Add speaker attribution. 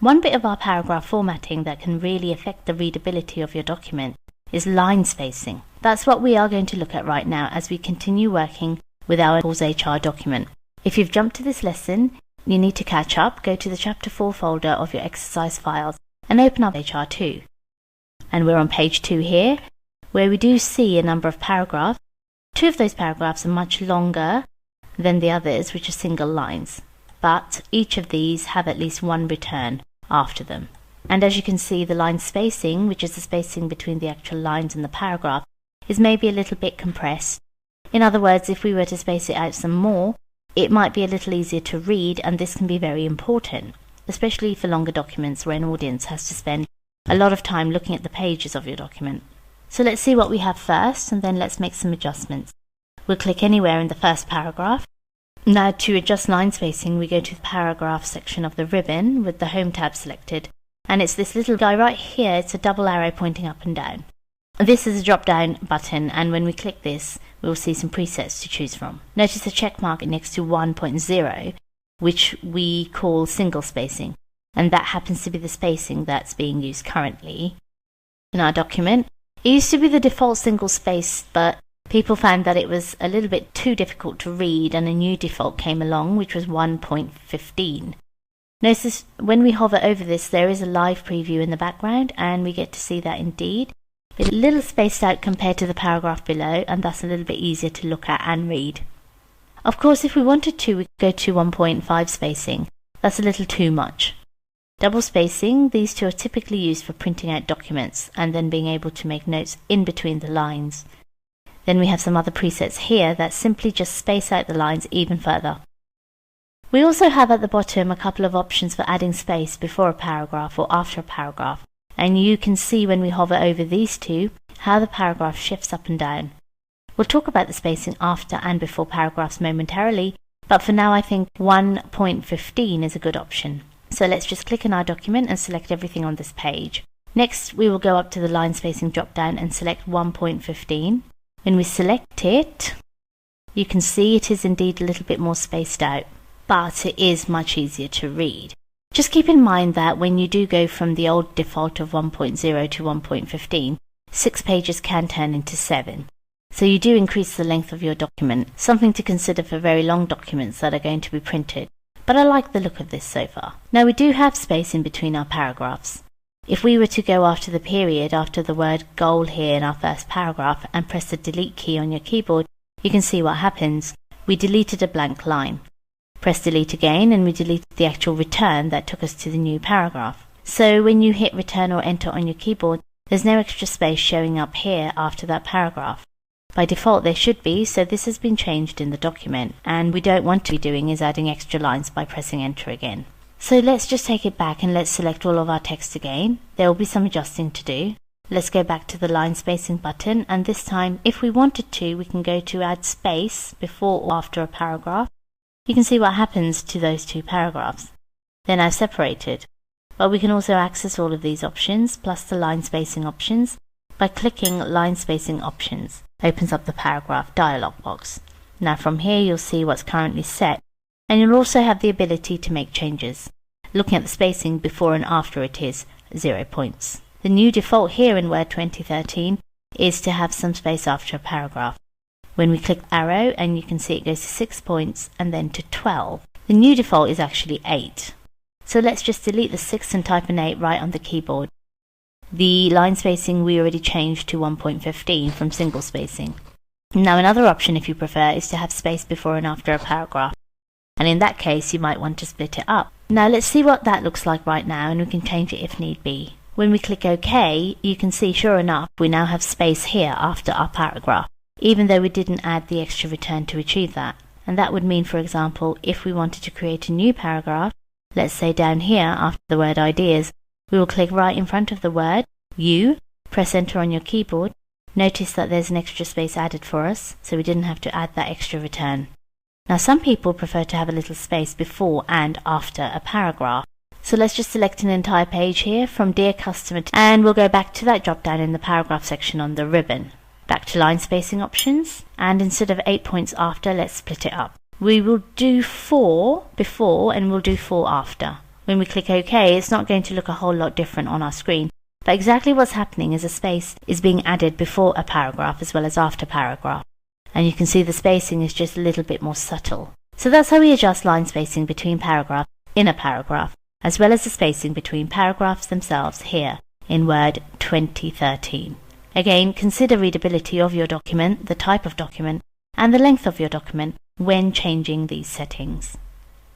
Speaker 1: One bit of our paragraph formatting that can really affect the readability of your document is line spacing. That's what we are going to look at right now as we continue working with our HR document. If you've jumped to this lesson, you need to catch up, go to the Chapter 4 folder of your exercise files and open up HR2. And we're on page 2 here, where we do see a number of paragraphs. 2 of those paragraphs are much longer than the others, which are single lines. But each of these have at least one return after them. And as you can see, the line spacing, which is the spacing between the actual lines in the paragraph, is maybe a little bit compressed. In other words, if we were to space it out some more, it might be a little easier to read, and this can be very important, especially for longer documents where an audience has to spend a lot of time looking at the pages of your document. So let's see what we have first, and then let's make some adjustments. We'll click anywhere in the first paragraph. Now to adjust line spacing, we go to the paragraph section of the ribbon with the Home tab selected. And it's this little guy right here, it's a double arrow pointing up and down. This is a drop down button, and when we click this, we will see some presets to choose from. Notice the check mark next to 1.0, which we call single spacing. And that happens to be the spacing that's being used currently in our document. It used to be the default single space, but people found that it was a little bit too difficult to read, and a new default came along, which was 1.15. Notice when we hover over this, there is a live preview in the background, and we get to see that indeed. It's a little spaced out compared to the paragraph below, and that's a little bit easier to look at and read. Of course, if we wanted to, we could go to 1.5 spacing. That's a little too much. Double spacing, these two are typically used for printing out documents and then being able to make notes in between the lines. Then we have some other presets here that simply just space out the lines even further. We also have at the bottom a couple of options for adding space before a paragraph or after a paragraph, and you can see when we hover over these two how the paragraph shifts up and down. We'll talk about the spacing after and before paragraphs momentarily, but for now I think 1.15 is a good option. So let's just click in our document and select everything on this page. Next we will go up to the line spacing drop down and select 1.15. When we select it, you can see it is indeed a little bit more spaced out, but it is much easier to read. Just keep in mind that when you do go from the old default of 1.0 to 1.15, 6 pages can turn into 7. So you do increase the length of your document, something to consider for very long documents that are going to be printed. But I like the look of this so far. Now we do have space in between our paragraphs. If we were to go after the period, after the word goal here in our first paragraph, and press the delete key on your keyboard, you can see what happens. We deleted a blank line. Press delete again and we deleted the actual return that took us to the new paragraph. So when you hit return or enter on your keyboard, there's no extra space showing up here after that paragraph. By default there should be, so this has been changed in the document, and we don't want to be doing is adding extra lines by pressing enter again. So let's just take it back and let's select all of our text again. There will be some adjusting to do. Let's go back to the line spacing button, and this time if we wanted to, we can go to add space before or after a paragraph. You can see what happens to those two paragraphs. They're now separated. But we can also access all of these options plus the line spacing options by clicking line spacing options. Opens up the paragraph dialog box. Now from here you'll see what's currently set, and you'll also have the ability to make changes. Looking at the spacing before and after, it is 0 points. The new default here in Word 2013 is to have some space after a paragraph. When we click arrow, and you can see it goes to 6 points and then to 12. The new default is actually 8. So let's just delete the 6 and type an 8 right on the keyboard. The line spacing we already changed to 1.15 from single spacing. Now another option, if you prefer, is to have space before and after a paragraph. And in that case you might want to split it up. Now let's see what that looks like right now, and we can change it if need be. When we click OK, you can see sure enough we now have space here after our paragraph, even though we didn't add the extra return to achieve that. And that would mean, for example, if we wanted to create a new paragraph, let's say down here after the word ideas, we will click right in front of the word you, press enter on your keyboard. Notice that there's an extra space added for us, so we didn't have to add that extra return. Now some people prefer to have a little space before and after a paragraph. So let's just select an entire page here from Dear Customer, and we'll go back to that drop down in the paragraph section on the ribbon. Back to line spacing options, and instead of 8 points after, let's split it up. We will do 4 before and we'll do 4 after. When we click OK, it's not going to look a whole lot different on our screen. But exactly what's happening is a space is being added before a paragraph as well as after paragraph. And you can see the spacing is just a little bit more subtle. So that's how we adjust line spacing between paragraphs in a paragraph, as well as the spacing between paragraphs themselves here in Word 2013. Again, consider readability of your document, the type of document, and the length of your document when changing these settings.